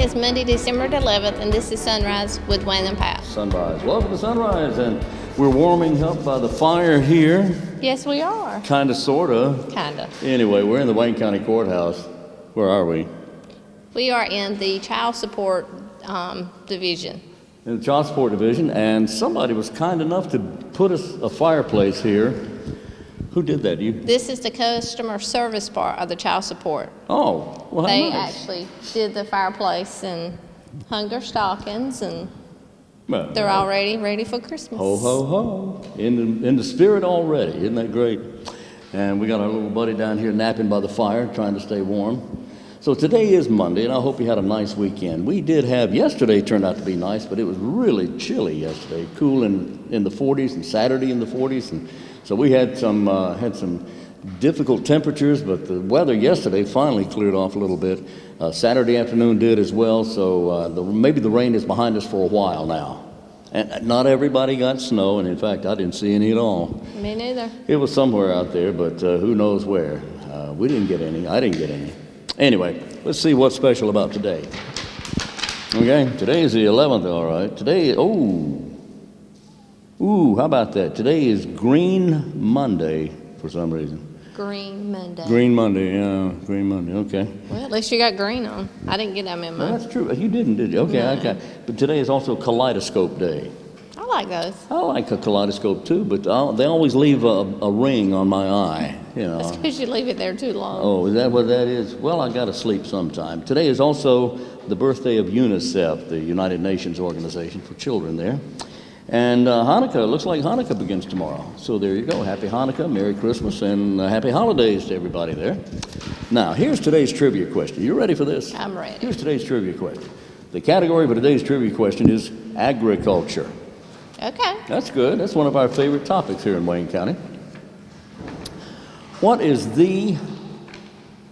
is Monday, December the 11th, and this is Sunrise with Wayne and Pat. Sunrise. Welcome to Sunrise, and we're warming up by the fire here. Yes, we are. Kinda, sorta. Kinda. Anyway, we're in the Wayne County Courthouse. Where are we? We are in the Child Support Division. In the Child Support Division, and somebody was kind enough to put us a fireplace here. Who did that? You? This is the customer service part of the Child Support. Oh, well, They nice. actually did the fireplace and hung their stockings, and Well, they're already ready for Christmas. Ho, ho, ho. In the spirit already. Isn't that great? And we got our little buddy down here napping by the fire, trying to stay warm. So today is Monday, and I hope you had a nice weekend. We did have, yesterday turned out to be nice, but it was really chilly yesterday. Cool in the 40s, and Saturday in the 40s. And so we had some difficult temperatures, but the weather yesterday finally cleared off a little bit. Saturday afternoon did as well, so maybe the rain is behind us for a while now. And not everybody got snow, and in fact, I didn't see any at all. Me neither. It was somewhere out there, but who knows where. We didn't get any. I didn't get any. Anyway, let's see what's special about today. Okay, today is the 11th, all right. Today, how about that? Today is Green Monday for some reason. Green Monday. Green Monday, yeah, Green Monday, okay. Well, at least you got green on. I didn't get that memo. Well, that's true. You didn't, did you? Okay, No. okay. But today is also Kaleidoscope Day. I like those. I like a kaleidoscope too, but they always leave a ring on my eye, you know. That's because you leave it there too long. Oh, is that what that is? Well, I got to sleep sometime. Today is also the birthday of UNICEF, the United Nations organization for children there. And Hanukkah, looks like Hanukkah begins tomorrow. So there you go. Happy Hanukkah, Merry Christmas, and happy holidays to everybody there. Now, here's today's trivia question. You ready for this? I'm ready. Here's today's trivia question. The category for today's trivia question is agriculture. Okay. That's good. That's one of our favorite topics here in Wayne County. What is the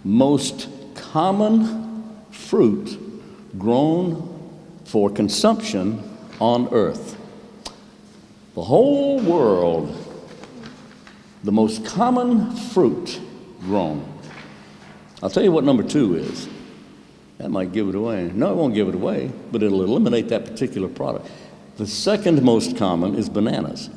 most common fruit grown for consumption on Earth? The whole world, the most common fruit grown. I'll tell you what number 2 is. That might give it away. No, it won't give it away, but it'll eliminate that particular product. The second most common is bananas,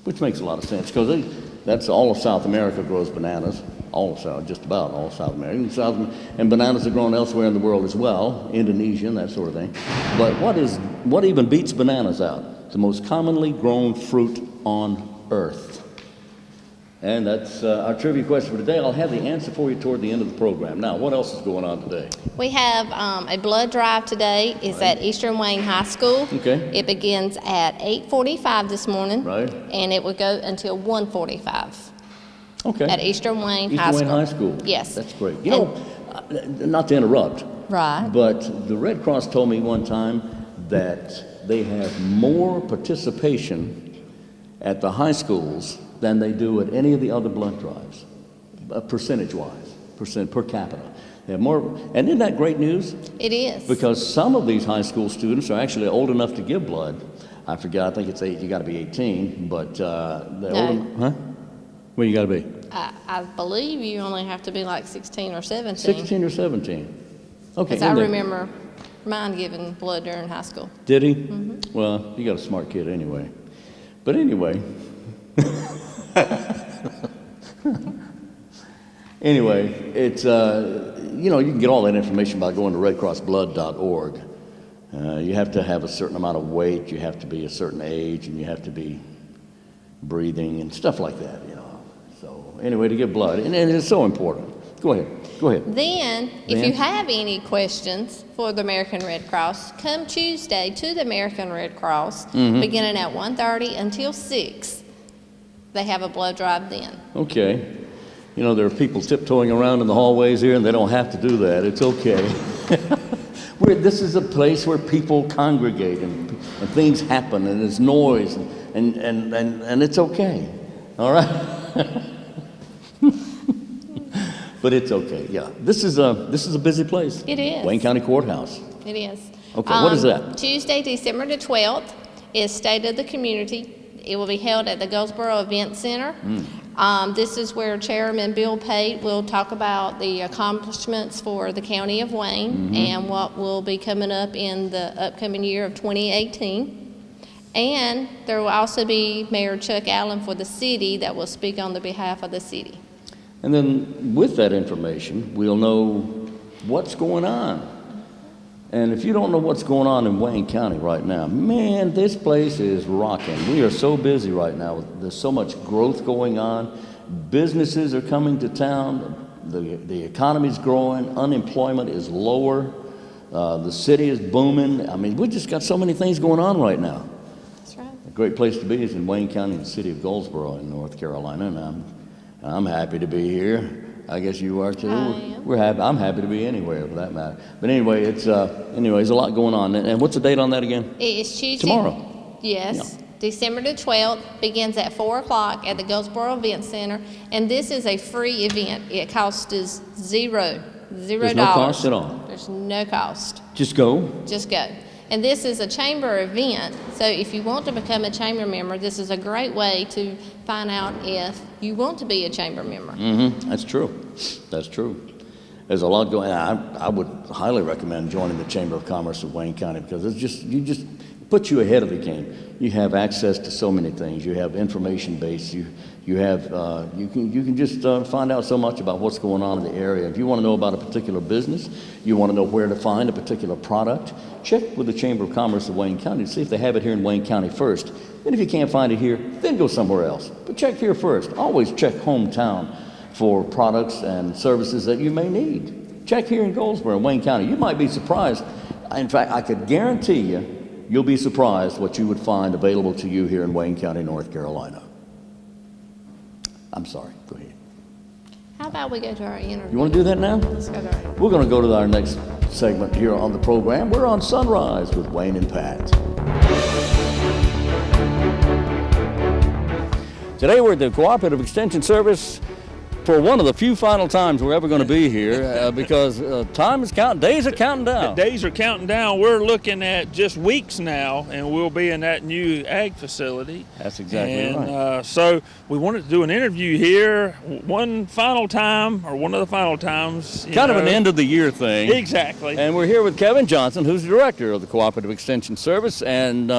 which makes a lot of sense because that's all of South America grows bananas. All of South, just about all of South America. And bananas are grown elsewhere in the world as well, Indonesia and that sort of thing. But what even beats bananas out? It's the most commonly grown fruit on Earth. And that's our trivia question for today. I'll have the answer for you toward the end of the program. Now, what else is going on today? We have a blood drive today. It's at Eastern Wayne High School. Okay. It begins at 8:45 this morning. Right. And it will go until 1:45 Okay. at Eastern Wayne High Eastern School. Wayne High School. Yes. That's great. You know, not to interrupt, Right. but the Red Cross told me one time that they have more participation at the high schools than they do at any of the other blood drives, percentage-wise, per capita. They have more, and isn't that great news? It is. Because some of these high school students are actually old enough to give blood. I forget, I think it's you got to be 18, but they're old enough, huh? Well, you got to be? I believe you only have to be like 16 or 17. 16 or 17. Okay. Because I remember mine giving blood during high school. Did he? Mm-hmm. Well, you got a smart kid anyway. But anyway. Anyway, it's, you can get all that information by going to redcrossblood.org. You have to have a certain amount of weight, you have to be a certain age, and you have to be breathing and stuff like that, So anyway, to give blood, and it's so important. Go ahead. Then, if you have any questions for the American Red Cross, come Tuesday to the American Red Cross, beginning at 1:30 until 6. They have a blood drive then. Okay. There are people tiptoeing around in the hallways here, and they don't have to do that. It's okay. This is a place where people congregate, and things happen, and there's noise, and it's okay. All right? But it's okay, yeah. This is a busy place. It is. Wayne County Courthouse. It is. Okay, what is that? Tuesday, December the 12th is State of the Community. It will be held at the Goldsboro Event Center. This is where Chairman Bill Pate will talk about the accomplishments for the County of Wayne and what will be coming up in the upcoming year of 2018. And there will also be Mayor Chuck Allen for the city that will speak on the behalf of the city. And then with that information, we'll know what's going on. And if you don't know what's going on in Wayne County right now, man, this place is rocking. We are so busy right now. There's so much growth going on. Businesses are coming to town. The economy's growing. Unemployment is lower. The city is booming. I mean, we just got so many things going on right now. That's right. A great place to be is in Wayne County, the city of Goldsboro in North Carolina. And I'm happy to be here. I guess you are too. I am. We're happy. I'm happy to be anywhere for that matter. But anyway, it's there's a lot going on. And what's the date on that again? It's Tuesday. Tomorrow. Yes. Yeah. December the 12th, begins at 4 o'clock at the Goldsboro Event Center. And this is a free event. It costs us $0. There's no cost at all. There's no cost. Just go. Just go. And this is a chamber event, so if you want to become a chamber member, this is a great way to find out if you want to be a chamber member. That's true. That's true. There's a lot going on. I would highly recommend joining the Chamber of Commerce of Wayne County because it's just puts you ahead of the game. You have access to so many things. You have information base. You can just find out so much about what's going on in the area. If you want to know about a particular business, you want to know where to find a particular product, check with the Chamber of Commerce of Wayne County to see if they have it here in Wayne County first. And if you can't find it here, then go somewhere else. But check here first. Always check hometown for products and services that you may need. Check here in Goldsboro, Wayne County. You might be surprised. In fact, I could guarantee you'll be surprised what you would find available to you here in Wayne County, North Carolina. I'm sorry, go ahead. How about we go to our interview? You want to do that now? Let's go to our interview. We're going to go to our next segment here on the program. We're on Sunrise with Wayne and Pat. Today we're at the Cooperative Extension Service for one of the few final times we're ever going to be here because time is counting, days are counting down. The days are counting down. We're looking at just weeks now, and we'll be in that new ag facility. That's exactly right. So we wanted to do an interview here one of the final times. Kind of an end of the year thing. Exactly. And we're here with Kevin Johnson, who's the director of the Cooperative Extension Service, and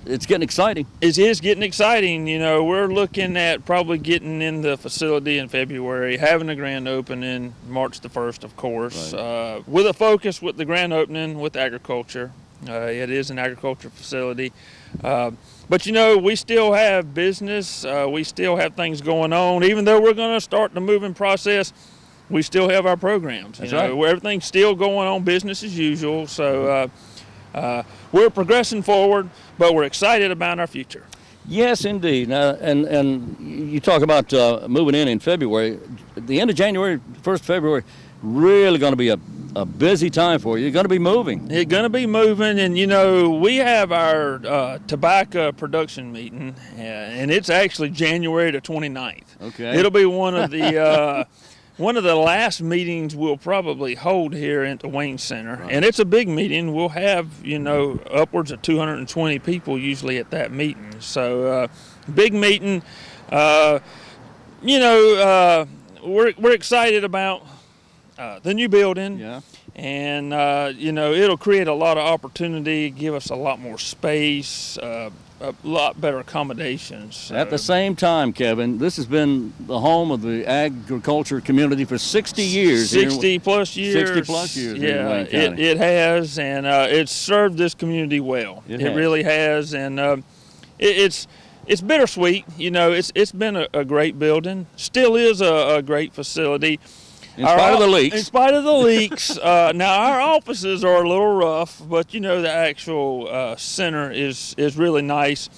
it's getting exciting. It is getting exciting. We're looking at probably getting in the facility in February, having a grand opening March the 1st, of course, right. With a focus with the grand opening with agriculture. It is an agriculture facility. But, we still have business. We still have things going on. Even though we're going to start the moving process, we still have our programs. That's right. Where everything's still going on, business as usual. So we're progressing forward, but we're excited about our future. Yes, indeed. And you talk about moving in February. The end of January, 1st February, really going to be a busy time for you. You're going to be moving. It's going to be moving, and we have our tobacco production meeting, and it's actually January the 29th. Okay. It'll be one of the one of the last meetings we'll probably hold here at the Wayne Center. Right. And it's a big meeting. We'll have, upwards of 220 people usually at that meeting. So, big meeting. We're excited about the new building. Yeah. And, it'll create a lot of opportunity, give us a lot more space, a lot better accommodations. At the same time, Kevin, this has been the home of the agriculture community for 60 years. 60 plus years. 60 plus years. Yeah, it has, and it's served this community well. It really has, and it's bittersweet. It's been a great building. Still is a great facility. In spite of the leaks. In spite of the leaks. Now, our offices are a little rough, but, the actual center is really nice.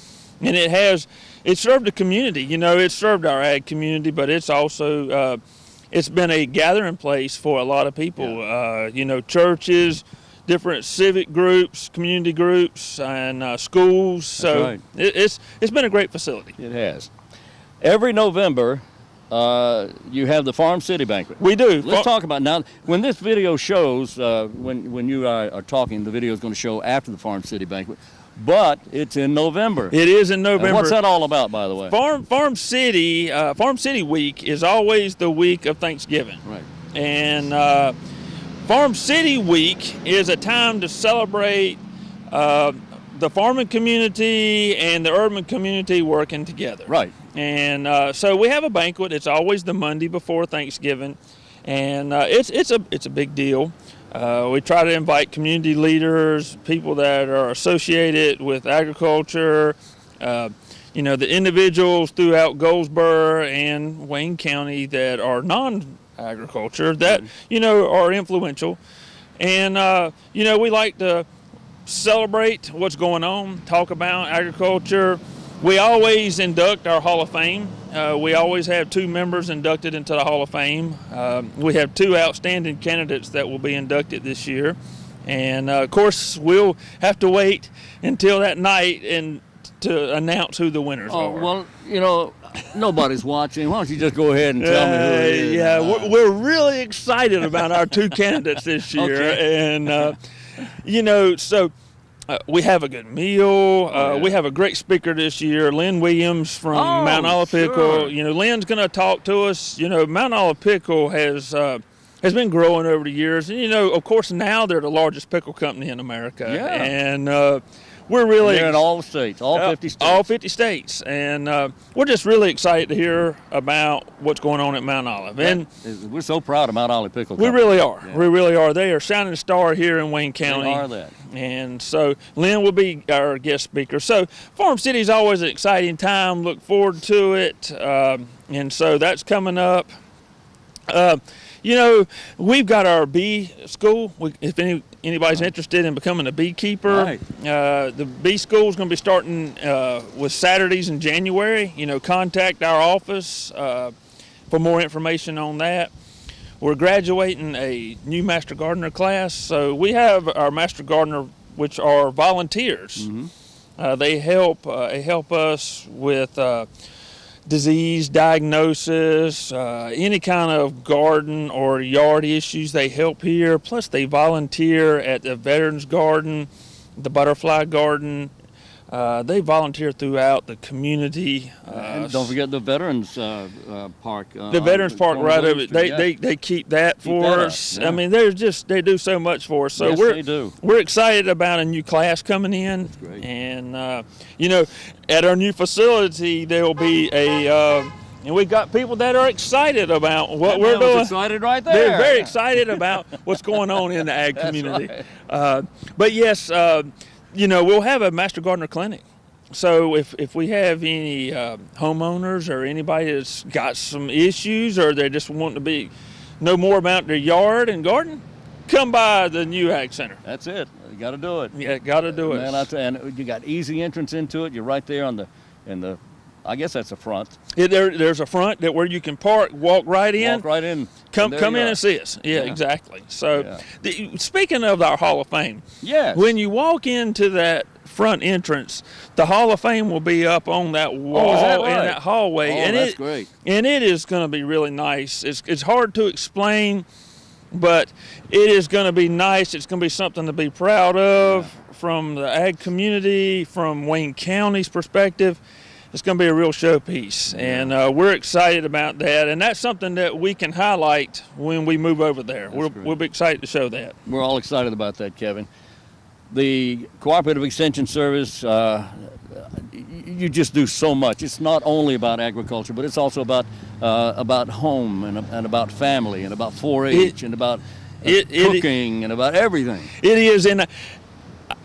And it served the community. It served our ag community, but it's also, it's been a gathering place for a lot of people. Yeah. Churches, different civic groups, community groups, and schools. So right. It's been a great facility. It has. Every November, you have the Farm City Banquet. We do. Let's talk about now. When this video shows, when you are talking, the video is going to show after the Farm City Banquet. but it's in November. It is in November. And what's that all about, by the way? Farm City Week is always the week of Thanksgiving. Right. And Farm City Week is a time to celebrate the farming community and the urban community working together. Right. And so we have a banquet. It's always the Monday before Thanksgiving, and it's a big deal. We try to invite community leaders, people that are associated with agriculture, the individuals throughout Goldsboro and Wayne County that are non-agriculture that, are influential. And, we like to celebrate what's going on, talk about agriculture. We always induct our Hall of Fame. We always have 2 members inducted into the Hall of Fame. We have 2 outstanding candidates that will be inducted this year. And, of course, we'll have to wait until that night and to announce who the winners are. Well, nobody's watching. Why don't you just go ahead and tell me who it is? Yeah, we're really excited about our 2 candidates this year. Okay. And, so we have a good meal. We have a great speaker this year, Lynn Williams from Mount Olive Pickle. Sure. Lynn's going to talk to us. Mount Olive Pickle has been growing over the years. And, of course, now they're the largest pickle company in America. Yeah. And we're really in all the states, all 50 states. All 50 states. And we're just really excited to hear about what's going on at Mount Olive. And we're so proud of Mount Olive Pickle we Company. really are. Yeah. We really are. They are shining star here in Wayne County. They are that. And so Lynn will be our guest speaker. So Farm City is always an exciting time. Look forward to it. And so that's coming up. We've got our bee school. If anybody's interested in becoming a beekeeper, right. The bee school is going to be starting with Saturdays in January. Contact our office for more information on that. We're graduating a new Master Gardener class. So we have our Master Gardener, which are volunteers. Mm-hmm. They help us with disease diagnosis, any kind of garden or yard issues. They help here. Plus, they volunteer at the Veterans Garden, the Butterfly Garden. They volunteer throughout the community. And don't forget the Veterans Park. The Veterans Park right over. They keep that for us. Yeah. I mean, they do so much for us. So yes, they do. We're excited about a new class coming in. That's great. And at our new facility there will be and we've got people that are excited about what we're doing. Excited right there. They're very excited about what's going on in the ag community. Right. But yes. We'll have a Master Gardener clinic. So if we have any homeowners or anybody that's got some issues or they just want to know more about their yard and garden, come by the new Ag Center. That's it. You got to do it. Yeah, got to do it. Man, and you got easy entrance into it. You're right there in the I guess that's the front. There's a front where you can park, walk right in. Walk right in. Come in and see us. Yeah. Exactly. So, speaking of our Hall of Fame, yes. When you walk into that front entrance, the Hall of Fame will be up on that wall is that right? in that hallway. Oh, that's great. And it is going to be really nice. It's hard to explain, but it is going to be nice. It's going to be something to be proud of from the ag community, from Wayne County's perspective. It's going to be a real showpiece, and we're excited about that. And that's something that we can highlight when we move over there. We'll be excited to show that. We're all excited about that, Kevin. The Cooperative Extension Service, you just do so much. It's not only about agriculture, but it's also about home and about family and about 4-H and about cooking and about everything. It is, and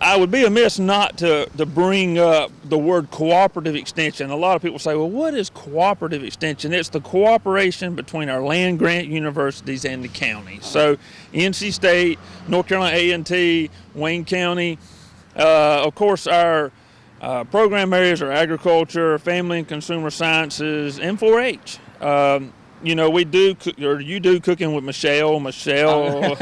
I would be amiss not to bring up the word cooperative extension. A lot of people say, well, what is cooperative extension? It's the cooperation between our land-grant universities and the county. So NC State, North Carolina A&T, Wayne County. Of course, our program areas are agriculture, family and consumer sciences, and 4-H. we do, or you do cooking with Michelle. Michelle.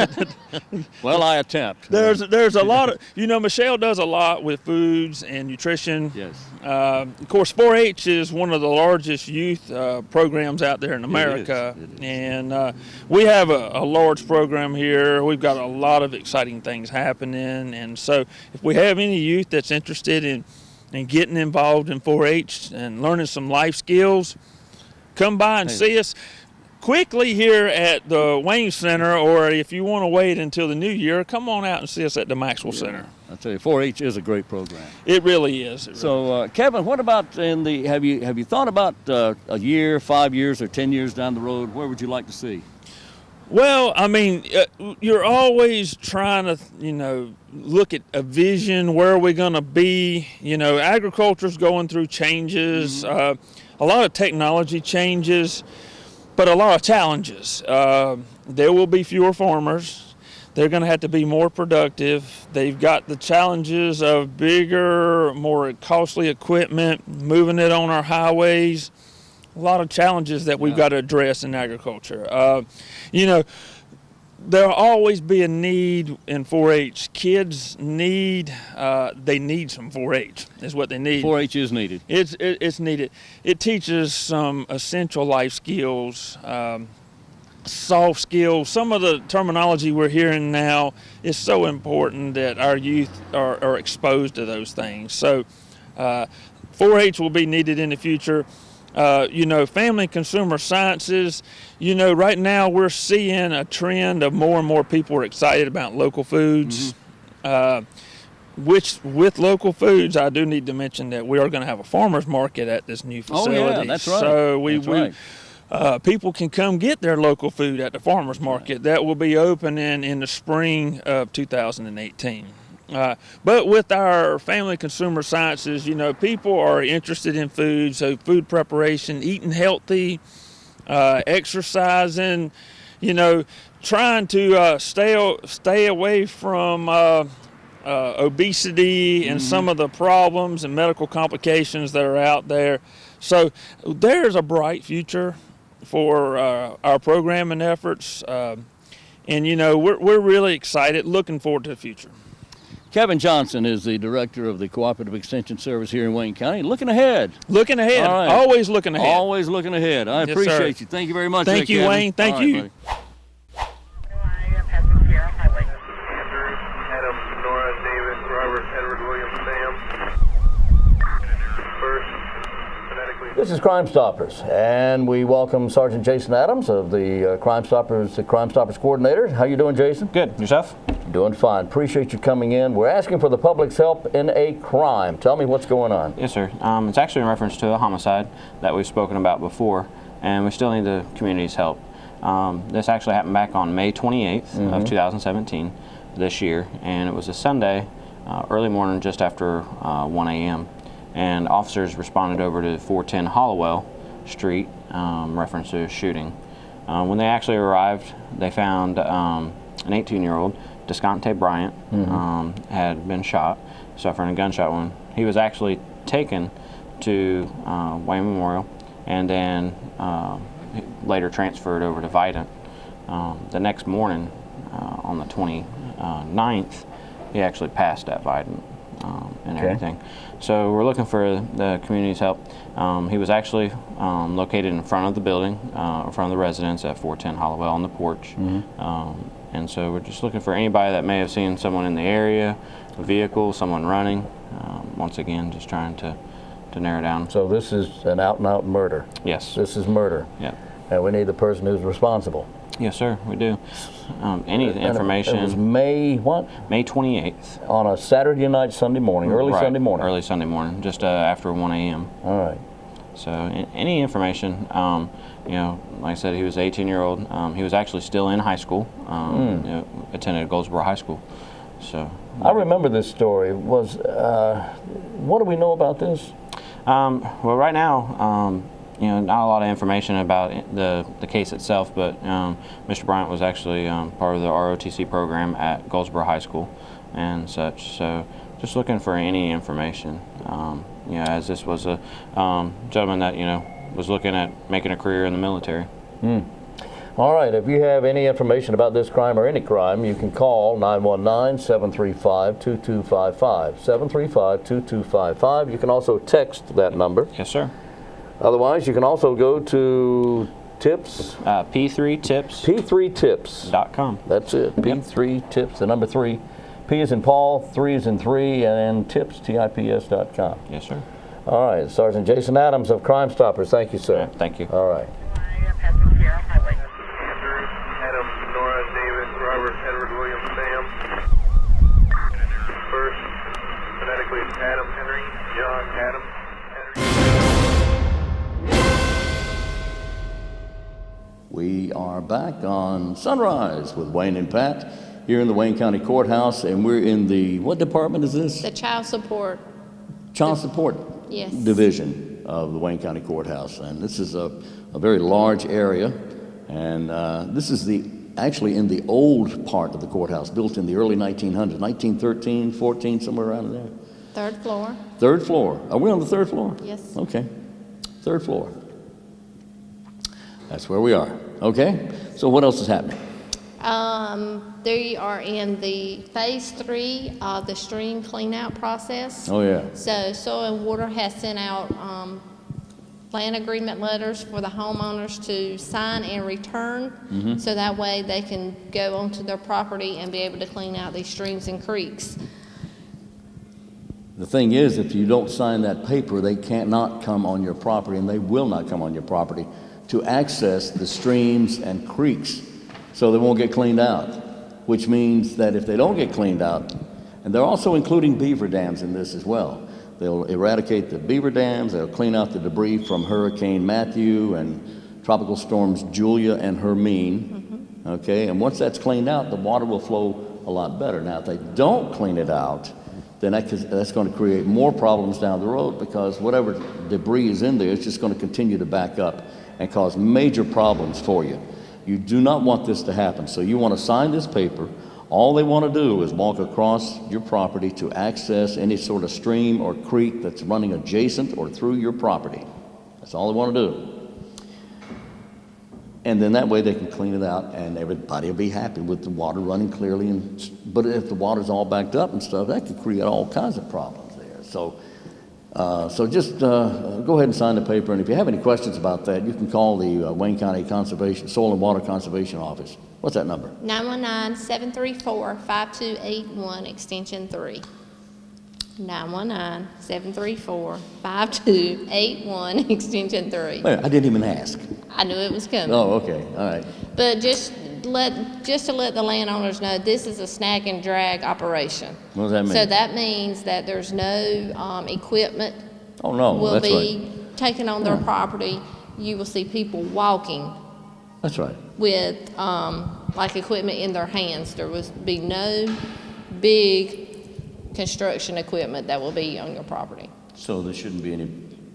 Well, I attempt. There's a lot of, Michelle does a lot with foods and nutrition. Yes. Of course, 4-H is one of the largest youth programs out there in America. It is. And we have a large program here. We've got a lot of exciting things happening. And so if we have any youth that's interested in getting involved in 4-H and learning some life skills, come by and see us quickly here at the Wayne Center, or if you want to wait until the new year, come on out and see us at the Maxwell Center. I tell you, 4-H is a great program. It really is. So, Kevin, what about have you thought about a year, 5 years, or 10 years down the road? Where would you like to see? Well, I mean, you're always trying to, look at a vision. Where are we going to be? Agriculture's going through changes, a lot of technology changes, but a lot of challenges. There will be fewer farmers. They're going to have to be more productive. They've got the challenges of bigger, more costly equipment, moving it on our highways. A lot of challenges that we've got to address in agriculture. There'll always be a need in 4-H. Kids need some 4-H is what they need. 4-H is needed. It's needed. It teaches some essential life skills, soft skills. Some of the terminology we're hearing now is so important that our youth are exposed to those things. So 4-H will be needed in the future. Family and consumer sciences, right now we're seeing a trend of more and more people are excited about local foods, which with local foods, I do need to mention that we are going to have a farmer's market at this new facility. Oh, yeah, that's right. So people can come get their local food at the farmer's market. Right. That will be opening in the spring of 2018. But with our family consumer sciences, people are interested in food, so food preparation, eating healthy, exercising, trying to stay away from obesity and some of the problems and medical complications that are out there. So there's a bright future for our programming efforts, and we're really excited, looking forward to the future. Kevin Johnson is the director of the Cooperative Extension Service here in Wayne County. Looking ahead. Looking ahead. All right. Always looking ahead. Always looking ahead. I appreciate you. Thank you very much. Thank you, Kevin. Wayne. Thank you. Buddy. Adam, Nora, David, Robert, Edward, William, Sam. First, phonetically. This is Crime Stoppers, and we welcome Sergeant Jason Adams of the Crime Stoppers coordinator. How you doing, Jason? Good. Yourself? Doing fine. Appreciate you coming in. We're asking for the public's help in a crime. Tell me what's going on. Yes, sir. It's actually in reference to a homicide that we've spoken about before, and we still need the community's help. This actually happened back on May 28th of 2017 this year, and it was a Sunday, early morning, just after 1 a.m. And officers responded over to 410 Hollowell Street, reference to a shooting. When they actually arrived, they found an 18-year-old, Desconte Bryant, had been shot, suffering a gunshot wound. He was actually taken to Wayne Memorial and then later transferred over to Vidant. The next morning, on the 29th, he actually passed at Vidant and everything. So we're looking for the community's help. He was actually located in front of the building, in front of the residence at 410 Hollowell on the porch. And so we're just looking for anybody that may have seen someone in the area, a vehicle, someone running. Once again, just trying to narrow down. So this is an out-and-out murder? Yes. This is murder? Yeah. And we need the person who's responsible? Yes, sir, we do. Any information. It was May what? May 28th. On a Saturday night, Sunday morning, early Sunday morning? Early Sunday morning, just after 1 a.m. All right. So any information, like I said, he was an 18-year-old. He was actually still in high school, attended Goldsboro High School. So I remember this story. What do we know about this? Well, right now, not a lot of information about the case itself, but Mr. Bryant was actually part of the ROTC program at Goldsboro High School and such. So just looking for any information. As this was a gentleman that was looking at making a career in the military. All right, if you have any information about this crime or any crime, you can call 919-735-2255. 735-2255. You can also text that number. Yes, sir. Otherwise, you can also go to tips. P3tips. P3tips.com. That's it. P3 tips, the number 3. P is in Paul, 3 is in 3, and tips, TIPS.com. Yes, sir. All right, Sergeant Jason Adams of Crime Stoppers. Thank you, sir. Yeah, thank you. All right. Andrew, Adam, Nora, David, Robert, Edward, William, Sam. First, phonetically, it's Adam, Henry, John, Adam, Henry. We are back on Sunrise with Wayne and Pat here in the Wayne County Courthouse, and we're in the, what department is this? The child support. Child Support Yes. Division of the Wayne County Courthouse. And this is a very large area, and this is actually in the old part of the courthouse, built in the early 1900s, 1913, 14, somewhere around there. Third floor. Third floor. Are we on the third floor? Yes. Okay. Third floor. That's where we are. Okay. So what else is happening? They are in the phase 3 of the stream clean-out process. Oh, yeah. So Soil and Water has sent out land agreement letters for the homeowners to sign and return, so that way they can go onto their property and be able to clean out these streams and creeks. The thing is, if you don't sign that paper, they cannot come on your property, and they will not come on your property to access the streams and creeks, so they won't get cleaned out, which means that if they don't get cleaned out, and they're also including beaver dams in this as well. They'll eradicate the beaver dams, they'll clean out the debris from Hurricane Matthew and Tropical Storms Julia and Hermine, okay? And once that's cleaned out, the water will flow a lot better. Now, if they don't clean it out, then that's going to create more problems down the road, because whatever debris is in there is just going to continue to back up and cause major problems for you. You do not want this to happen, so you want to sign this paper. All they want to do is walk across your property to access any sort of stream or creek that's running adjacent or through your property. That's all they want to do. And then that way they can clean it out, and everybody will be happy with the water running clearly. But if the water's all backed up and stuff, that could create all kinds of problems there. So just go ahead and sign the paper. And if you have any questions about that, you can call the Wayne County Soil and Water Conservation Office. What's that number? 919-734-5281, extension 3. 919-734-5281, extension 3. Wait, I didn't even ask. I knew it was coming. Oh, okay, all right. But just to let the landowners know, this is a snag and drag operation. What does that mean? So that means that there's no equipment will that's be right. taken on their property. You will see people walking That's right. with like equipment in their hands. There will be no big construction equipment that will be on your property. So there shouldn't be any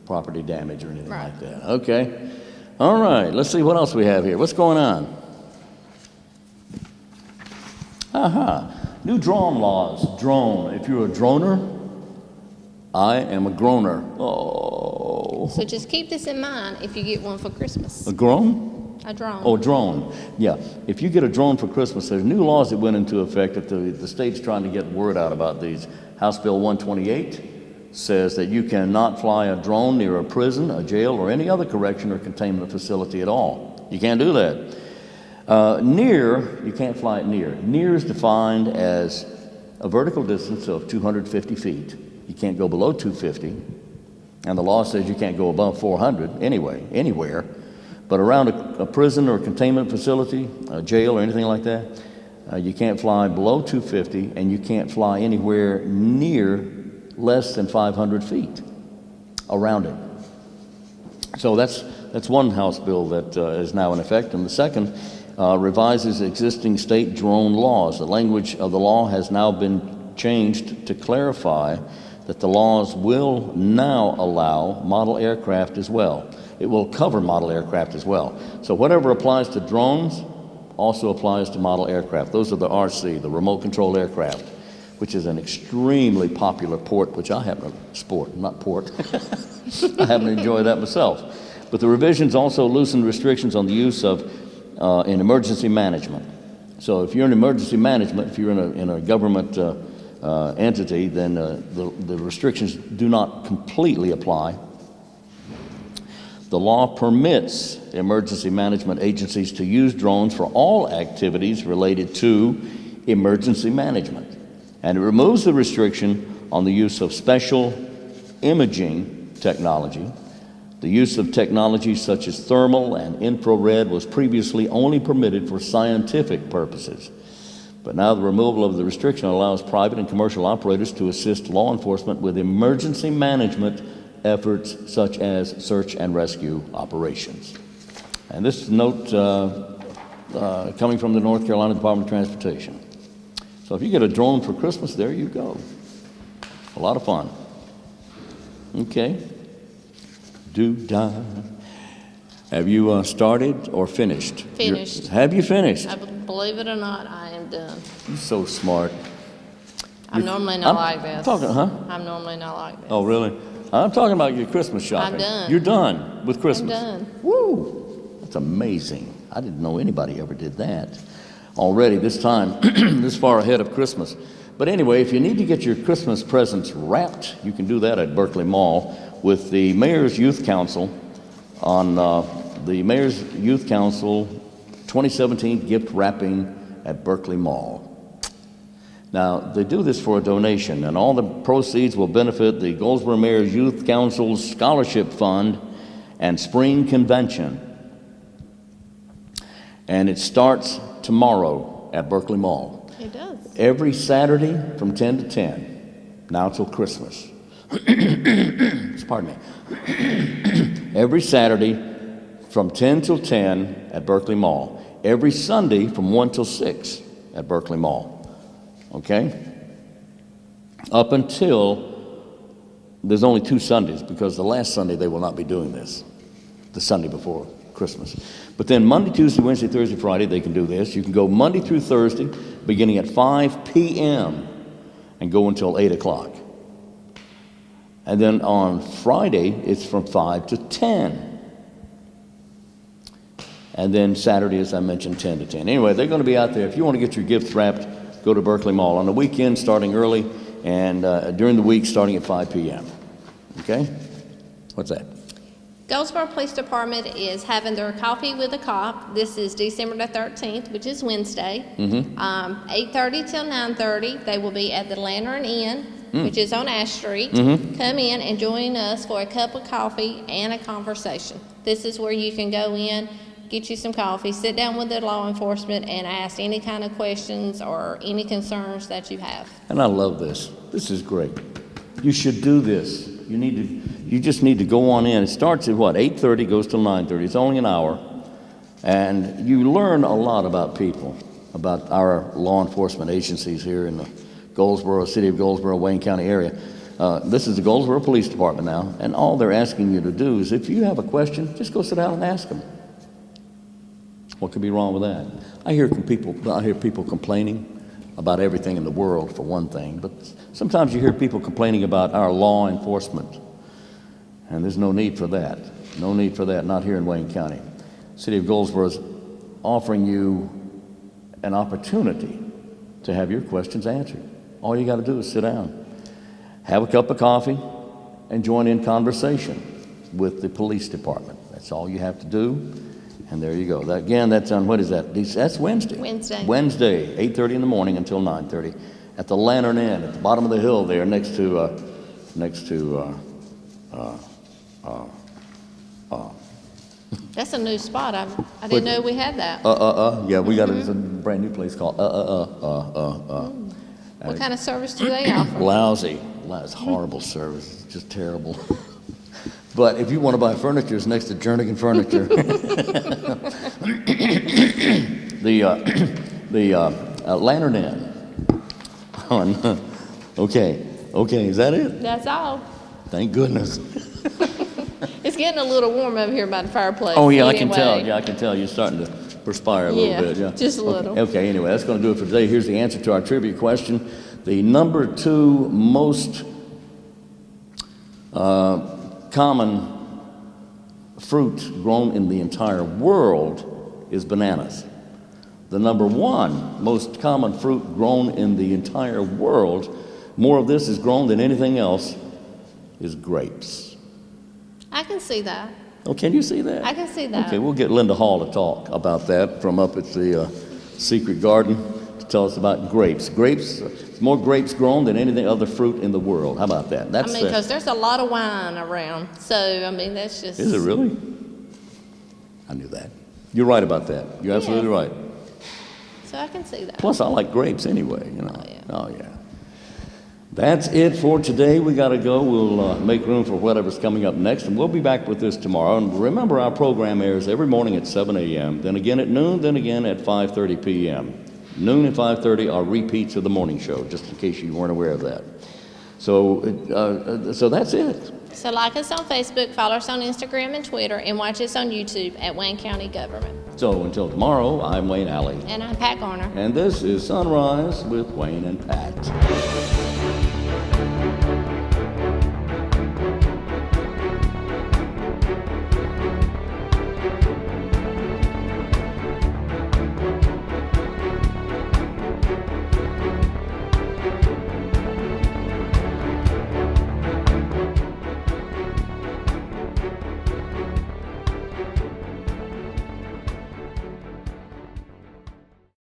property damage or anything Right. like that. Okay. All right, let's see what else we have here. What's going on? New drone laws. Drone. If you're a droner, I am a groaner. Oh. So just keep this in mind if you get one for Christmas. A drone? A drone. Oh, drone. Yeah. If you get a drone for Christmas, there's new laws that went into effect that the state's trying to get word out about these. House Bill 128 says that you cannot fly a drone near a prison, a jail, or any other correction or containment facility at all. You can't do that. Near, you can't fly it near. Near is defined as a vertical distance of 250 feet. You can't go below 250. And the law says you can't go above 400 anywhere. But around a prison or containment facility, a jail or anything like that, you can't fly below 250, and you can't fly anywhere near less than 500 feet around it. So that's one House bill that is now in effect. And the second revises existing state drone laws. The language of the law has now been changed to clarify that the laws will now allow model aircraft as well. It will cover model aircraft as well. So whatever applies to drones also applies to model aircraft. Those are the RC, the remote control aircraft, which is an extremely popular port, which I happen to I happen to enjoy that myself. But the revisions also loosen restrictions on the use of in emergency management. So if you're in emergency management, if you're in a government entity, then the restrictions do not completely apply. The law permits emergency management agencies to use drones for all activities related to emergency management. And it removes the restriction on the use of special imaging technology. The use of technologies such as thermal and infrared was previously only permitted for scientific purposes. But now the removal of the restriction allows private and commercial operators to assist law enforcement with emergency management efforts such as search and rescue operations. And this note coming from the North Carolina Department of Transportation. So if you get a drone for Christmas, there you go. A lot of fun. Okay. Have you started or finished? Finished. Have you finished? Believe it or not, I am done. You're so smart. I'm normally not like this. I'm normally not like this. Oh, really? I'm talking about your Christmas shopping. I'm done. You're done with Christmas? I'm done. Woo! That's amazing. I didn't know anybody ever did that. Already this time, this far ahead of Christmas. But anyway, if you need to get your Christmas presents wrapped, you can do that at Berkeley Mall with the Mayor's Youth Council on the Mayor's Youth Council 2017 gift wrapping at Berkeley Mall. Now, they do this for a donation, and all the proceeds will benefit the Goldsboro Mayor's Youth Council's Scholarship Fund and Spring Convention. And it starts tomorrow at Berkeley Mall. It does. Every Saturday from 10 to 10, now till Christmas. Pardon me. Every Saturday from 10 till 10 at Berkeley Mall. Every Sunday from 1 till 6 at Berkeley Mall. Okay? Up until, there's only 2 Sundays, because the last Sunday they will not be doing this, the Sunday before Christmas. But then Monday, Tuesday, Wednesday, Thursday, Friday, they can do this. You can go Monday through Thursday, beginning at 5 p.m. and go until 8 o'clock. And then on Friday, it's from 5 to 10. And then Saturday, as I mentioned, 10 to 10. Anyway, they're going to be out there. If you want to get your gifts wrapped, go to Berkeley Mall. On the weekend, starting early, and during the week, starting at 5 p.m. Okay? What's that? Goldsboro Police Department is having their Coffee with a Cop. This is December the 13th, which is Wednesday. 8:30 till 9:30. They will be at the Lantern Inn, which is on Ash Street. Come in and join us for a cup of coffee and a conversation. This is where you can go in, get you some coffee, sit down with the law enforcement, and ask any kind of questions or any concerns that you have. And I love this. This is great. You should do this. You just need to go on in. It starts at what, 8:30, goes till 9:30. It's only an hour. And you learn a lot about people, about our law enforcement agencies here in the Goldsboro, city of Goldsboro, Wayne County area. This is the Goldsboro Police Department now, and all they're asking you to do is, if you have a question, just go sit down and ask them. What could be wrong with that? I hear people complaining about everything in the world, for one thing, but sometimes you hear people complaining about our law enforcement, and there's no need for that. No need for that, not here in Wayne County. City of Goldsboro is offering you an opportunity to have your questions answered. All you got to do is sit down, have a cup of coffee, and join in conversation with the police department. That's all you have to do. And there you go. That's on, what is that? That's Wednesday. Wednesday, 8:30 in the morning until 9:30 at the Lantern Inn at the bottom of the hill there next to That's a new spot. I didn't know we had that. Yeah, we got a brand new place called What kind of service do they offer? Lousy. It's horrible service. It's just terrible. But if you want to buy furniture, it's next to Jernigan Furniture. the Lantern Inn. Okay, is that it? That's all. Thank goodness. It's getting a little warm over here by the fireplace. Oh yeah, anyway. I can tell. Yeah, I can tell. You're starting to perspire a little bit. Yeah, just a little. Okay, anyway, that's going to do it for today. Here's the answer to our trivia question. The number 2 most common fruit grown in the entire world is bananas. The number one most common fruit grown in the entire world, more of this is grown than anything else, is grapes. I can see that. Oh, can you see that? I can see that. Okay, we'll get Linda Hall to talk about that from up at the Secret Garden to tell us about grapes. Grapes, more grapes grown than anything other fruit in the world. How about that? I mean, because there's a lot of wine around. So, I mean, that's just... Is it really? I knew that. You're right about that. You're absolutely right. So I can see that. Plus, I like grapes anyway, you know. Oh, yeah. Oh, yeah. That's it for today. We got to go. We'll make room for whatever's coming up next, and we'll be back with this tomorrow. And remember, our program airs every morning at 7 a.m., then again at noon, then again at 5:30 p.m. Noon and 5:30 are repeats of the morning show, just in case you weren't aware of that. So that's it. So like us on Facebook, follow us on Instagram and Twitter, and watch us on YouTube at Wayne County Government. So until tomorrow, I'm Wayne Alley. And I'm Pat Garner. And this is Sunrise with Wayne and Pat.